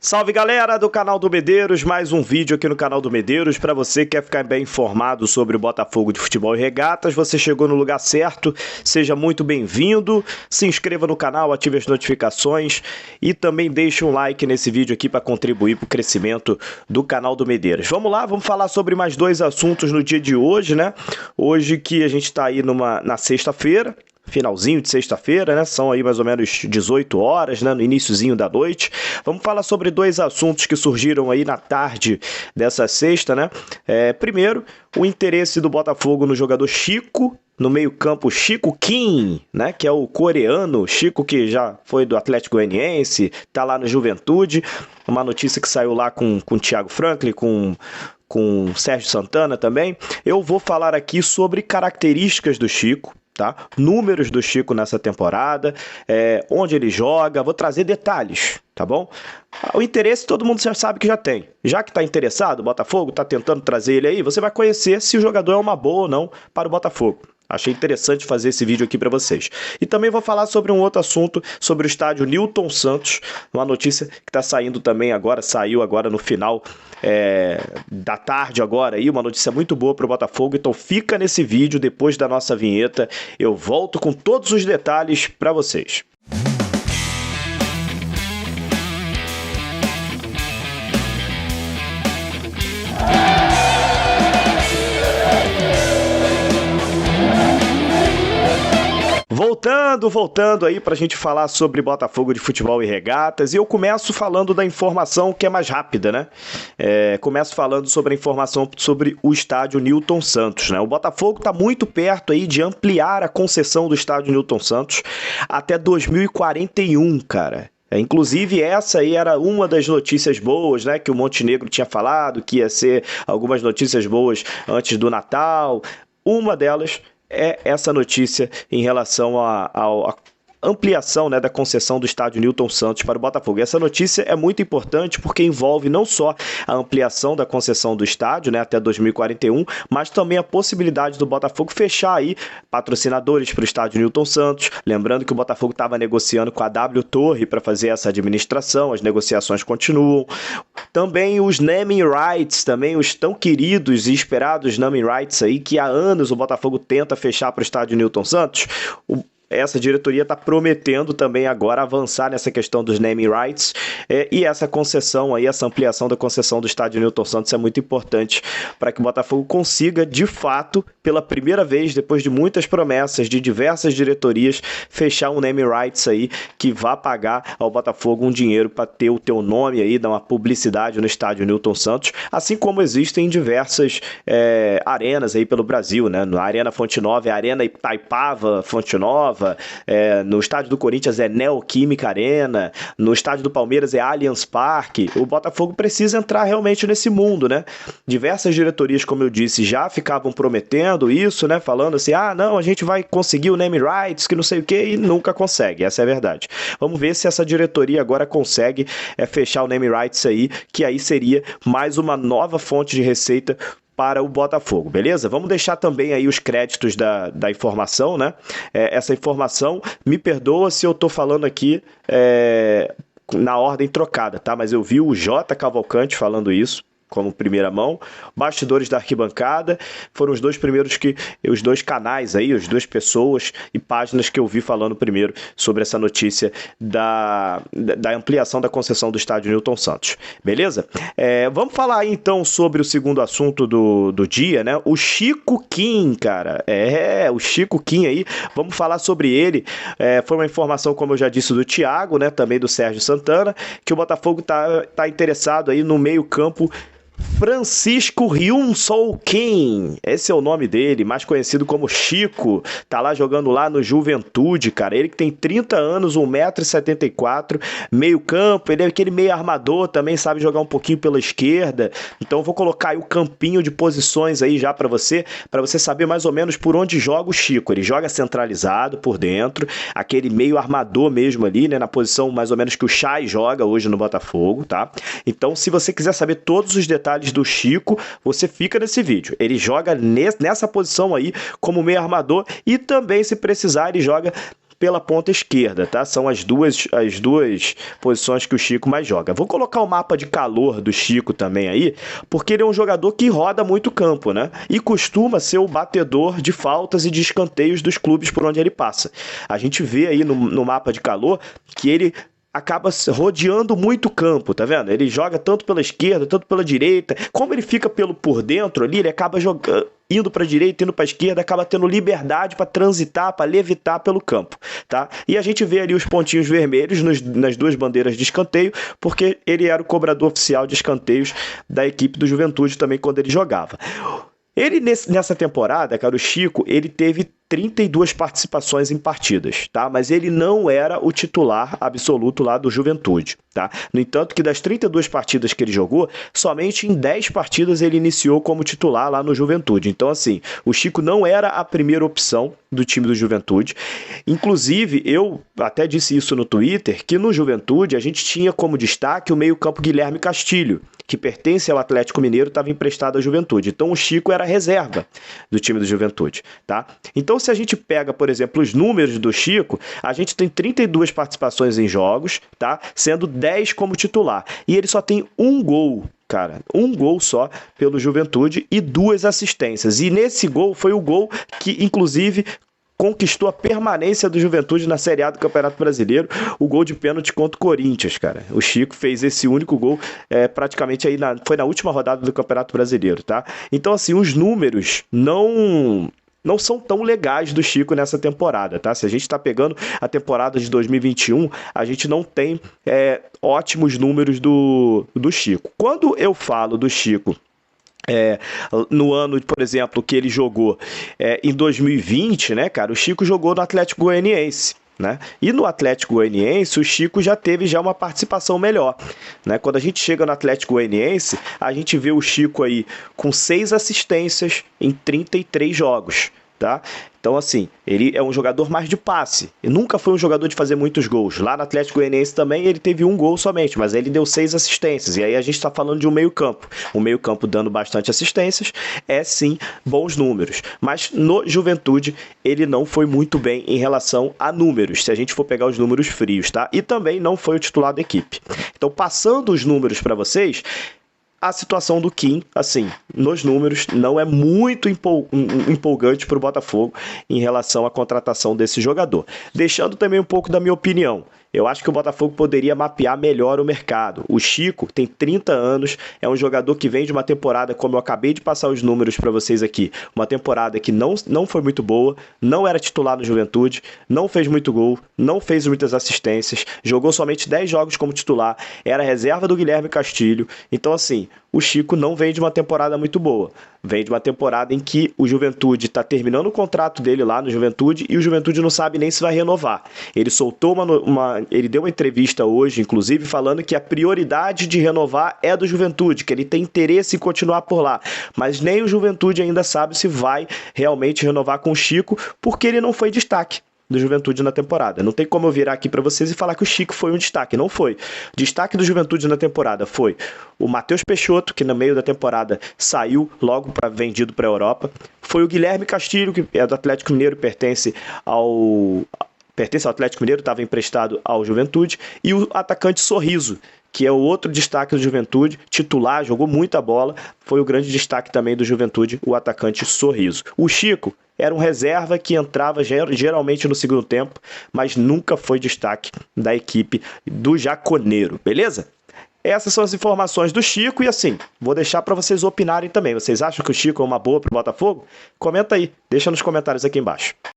Salve galera do canal do Medeiros, mais um vídeo aqui no canal do Medeiros. Para você que quer ficar bem informado sobre o Botafogo de Futebol e Regatas, você chegou no lugar certo, seja muito bem-vindo, se inscreva no canal, ative as notificações e também deixe um like nesse vídeo aqui para contribuir para o crescimento do canal do Medeiros. Vamos lá, vamos falar sobre mais dois assuntos no dia de hoje, né? Hoje que a gente está aí na sexta-feira, finalzinho de sexta-feira, né? São aí mais ou menos 18 horas, né? No iniciozinho da noite. Vamos falar sobre dois assuntos que surgiram aí na tarde dessa sexta, né? Primeiro, o interesse do Botafogo no jogador Chico, no meio-campo Chico Kim, né? Que é o coreano, Chico que já foi do Atlético Goianiense, tá lá no Juventude. Uma notícia que saiu lá com o Thiago Franklin, com Sérgio Santana também. Eu vou falar aqui sobre características do Chico, tá? Números do Chico nessa temporada, onde ele joga, vou trazer detalhes, tá bom? O interesse todo mundo já sabe que já tem. Já que está interessado, o Botafogo está tentando trazer ele aí, você vai conhecer se o jogador é uma boa ou não para o Botafogo. Achei interessante fazer esse vídeo aqui para vocês. E também vou falar sobre um outro assunto, sobre o estádio Newton Santos, uma notícia que está saindo também agora, saiu agora no final da tarde agora aí, uma notícia muito boa para o Botafogo. Então fica nesse vídeo, depois da nossa vinheta, eu volto com todos os detalhes para vocês. Voltando aí para a gente falar sobre Botafogo de Futebol e Regatas, e eu começo falando da informação que é mais rápida, né? Começo falando sobre a informação sobre o estádio Newton Santos, né? O Botafogo está muito perto aí de ampliar a concessão do estádio Newton Santos até 2041, cara. Inclusive essa aí era uma das notícias boas, né, que o Montenegro tinha falado, que ia ser algumas notícias boas antes do Natal. Uma delas é essa notícia em relação à ampliação, né, da concessão do estádio Newton Santos para o Botafogo. Essa notícia é muito importante porque envolve não só a ampliação da concessão do estádio, né, até 2041, mas também a possibilidade do Botafogo fechar aí patrocinadores para o estádio Newton Santos. Lembrando que o Botafogo estava negociando com a W Torre para fazer essa administração, as negociações continuam. Também os naming rights, também os tão queridos e esperados naming rights aí, que há anos o Botafogo tenta fechar para o estádio Newton Santos. Essa diretoria está prometendo também agora avançar nessa questão dos naming rights, e essa concessão aí, essa ampliação da concessão do estádio Newton Santos é muito importante para que o Botafogo consiga, de fato, pela primeira vez, depois de muitas promessas de diversas diretorias, fechar um naming rights aí que vá pagar ao Botafogo um dinheiro para ter o teu nome aí, dar uma publicidade no estádio Newton Santos, assim como existem diversas arenas aí pelo Brasil, né? Na Arena Fonte Nova é a Arena Itaipava Fonte Nova, no estádio do Corinthians é Neoquímica Arena, no estádio do Palmeiras é Allianz Parque. O Botafogo precisa entrar realmente nesse mundo, né? Diversas diretorias, como eu disse, já ficavam prometendo isso, né? Falando assim, não, a gente vai conseguir o name rights, que não sei o que, e nunca consegue, essa é a verdade. Vamos ver se essa diretoria agora consegue fechar o name rights aí, que aí seria mais uma nova fonte de receita para o Botafogo, beleza? Vamos deixar também aí os créditos da informação, né? Essa informação, me perdoa se eu tô falando aqui na ordem trocada, tá? Mas eu vi o J. Cavalcante falando isso como primeira mão. Bastidores da Arquibancada foram os dois primeiros os dois canais aí, as duas pessoas e páginas que eu vi falando primeiro sobre essa notícia da ampliação da concessão do estádio Newton Santos, beleza? Vamos falar aí então sobre o segundo assunto do dia, né? O Chico Kim, cara, o Chico Kim aí, vamos falar sobre ele. Foi uma informação, como eu já disse, do Thiago, né? Também do Sérgio Santana, que o Botafogo tá interessado aí no meio campo Francisco Hyun-Soo Kim, esse é o nome dele, mais conhecido como Chico, tá lá jogando lá no Juventude, cara, ele que tem 30 anos, 1,74 m, meio campo, ele é aquele meio armador, também sabe jogar um pouquinho pela esquerda, então eu vou colocar aí o campinho de posições aí já para você saber mais ou menos por onde joga o Chico. Ele joga centralizado por dentro, aquele meio armador mesmo ali, né, na posição mais ou menos que o Chay joga hoje no Botafogo, tá? Então, se você quiser saber todos os detalhes do Chico, você fica nesse vídeo. Ele joga nessa posição aí como meio armador e também, se precisar, ele joga pela ponta esquerda, tá? São as duas posições que o Chico mais joga. Vou colocar o mapa de calor do Chico também aí, porque ele é um jogador que roda muito o campo, né? E costuma ser o batedor de faltas e de escanteios dos clubes por onde ele passa. A gente vê aí no mapa de calor que ele acaba rodeando muito o campo, tá vendo? Ele joga tanto pela esquerda, tanto pela direita. Como ele fica por dentro ali, ele acaba jogando, indo para a direita, indo para a esquerda, acaba tendo liberdade para transitar, para levitar pelo campo, tá? E a gente vê ali os pontinhos vermelhos nas duas bandeiras de escanteio, porque ele era o cobrador oficial de escanteios da equipe do Juventude também quando ele jogava. Ele, nessa temporada, cara, o Chico, ele teve 32 participações em partidas, tá? Mas ele não era o titular absoluto lá do Juventude, tá? No entanto, que das 32 partidas que ele jogou, somente em 10 partidas ele iniciou como titular lá no Juventude. Então, assim, o Chico não era a primeira opção do time do Juventude. Inclusive, eu até disse isso no Twitter, que no Juventude a gente tinha como destaque o meio-campo Guilherme Castilho, que pertence ao Atlético Mineiro, estava emprestado à Juventude. Então, o Chico era reserva do time do Juventude, tá? Então, se a gente pega, por exemplo, os números do Chico, a gente tem 32 participações em jogos, tá? Sendo 10 como titular. E ele só tem um gol, cara, um gol só pelo Juventude e 2 assistências. E nesse gol foi o gol que, inclusive, conquistou a permanência do Juventude na Série A do Campeonato Brasileiro, o gol de pênalti contra o Corinthians, cara. O Chico fez esse único gol praticamente aí foi na última rodada do Campeonato Brasileiro, tá? Então, assim, os números não são tão legais do Chico nessa temporada, tá? Se a gente está pegando a temporada de 2021, a gente não tem ótimos números do Chico. Quando eu falo do Chico no ano, por exemplo, que ele jogou em 2020, né, cara, o Chico jogou no Atlético Goianiense, né? E no Atlético Goianiense o Chico já teve uma participação melhor, né? Quando a gente chega no Atlético Goianiense, a gente vê o Chico aí com 6 assistências em 33 jogos, tá? Então, assim, ele é um jogador mais de passe. Ele nunca foi um jogador de fazer muitos gols. Lá no Atlético Goianiense também ele teve um gol somente, mas ele deu 6 assistências. E aí a gente está falando de um meio-campo. Um meio-campo dando bastante assistências é, sim, bons números. Mas no Juventude ele não foi muito bem em relação a números, se a gente for pegar os números frios, tá? E também não foi o titular da equipe. Então, passando os números para vocês, a situação do Kim, assim, nos números, não é muito empolgante para o Botafogo em relação à contratação desse jogador. Deixando também um pouco da minha opinião. Eu acho que o Botafogo poderia mapear melhor o mercado. O Chico tem 30 anos, é um jogador que vem de uma temporada, como eu acabei de passar os números para vocês aqui, uma temporada que não foi muito boa, não era titular no Juventude, não fez muito gol, não fez muitas assistências, jogou somente 10 jogos como titular, era reserva do Guilherme Castilho. Então, assim, o Chico não vem de uma temporada muito boa. Vem de uma temporada em que o Juventude está terminando o contrato dele lá no Juventude e o Juventude não sabe nem se vai renovar. Ele soltou ele deu uma entrevista hoje, inclusive, falando que a prioridade de renovar é do Juventude, que ele tem interesse em continuar por lá. Mas nem o Juventude ainda sabe se vai realmente renovar com o Chico, porque ele não foi destaque do Juventude na temporada. Não tem como eu virar aqui para vocês e falar que o Chico foi um destaque. Não foi. Destaque do Juventude na temporada foi o Matheus Peixoto, que no meio da temporada saiu logo vendido para a Europa. Foi o Guilherme Castilho, que é do Atlético Mineiro, pertence ao Atlético Mineiro, estava emprestado ao Juventude. E o atacante Sorriso, que é o outro destaque do Juventude, titular, jogou muita bola, foi o grande destaque também do Juventude, o atacante Sorriso. O Chico era um reserva que entrava geralmente no segundo tempo, mas nunca foi destaque da equipe do Jaconeiro, beleza? Essas são as informações do Chico e, assim, vou deixar para vocês opinarem também. Vocês acham que o Chico é uma boa para o Botafogo? Comenta aí, deixa nos comentários aqui embaixo.